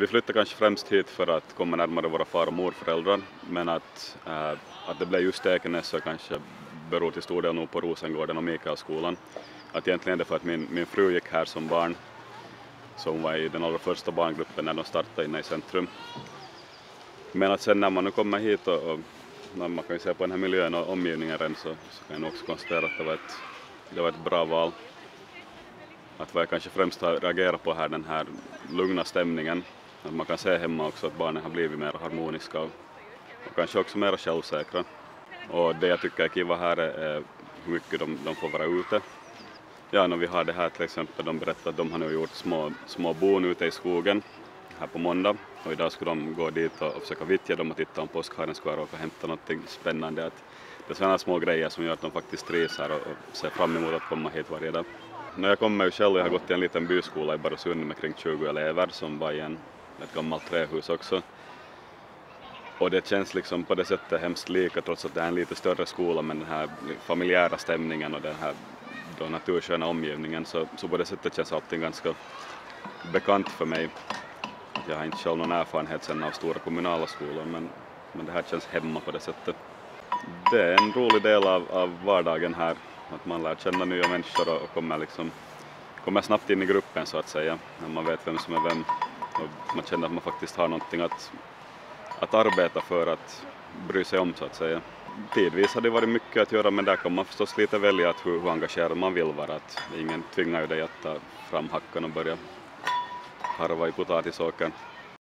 Vi flyttade kanske främst hit för att komma närmare våra far- och morföräldrar, men att det blev just Ekenäs så kanske beror till stor del nog på Rosengården och Mikaelskolan. Att egentligen är det för att min fru gick här som barn, så hon var i den allra första barngruppen när de startade inne i centrum. Men att sen när man nu kommer hit och när man kan se på den här miljön och omgivningen redan, så kan jag också konstatera att det var ett bra val. Att vad jag kanske främst har reagerat på här, den här lugna stämningen. Att man kan se hemma också att barnen har blivit mer harmoniska och kanske också mer självsäkra. Och det jag tycker är kiva här är hur mycket de får vara ute. Ja, när vi har det här till exempel, de berättar att de har nu gjort små bon ute i skogen här på måndag. Och idag skulle de gå dit och försöka vittja dem och titta om påskharen ska vara och hämta något spännande. Att det är sådana små grejer som gör att de faktiskt trivs här och ser fram emot att komma hit varje dag. När jag kommer ju själv, jag har gått i en liten byskola i Barösund med kring 20 elever som var i ett gammalt trähus också. Och det känns liksom på det sättet hemskt lika, trots att det är en lite större skola, men den här familjära stämningen och den här då natursköna omgivningen, så på det sättet känns allting ganska bekant för mig. Jag har inte själv någon erfarenhet sen av stora kommunala skolor, men det här känns hemma på det sättet. Det är en rolig del av vardagen här, att man lär känna nya människor och kommer snabbt in i gruppen så att säga, när man vet vem som är vem och man känner att man faktiskt har någonting att arbeta för, att bry sig om så att säga. Tidvis har det varit mycket att göra, men där kan man förstås lite välja att hur engagerad man vill vara. Att ingen tvingar ju dig att ta fram hackan och börja harva i potatisåkern.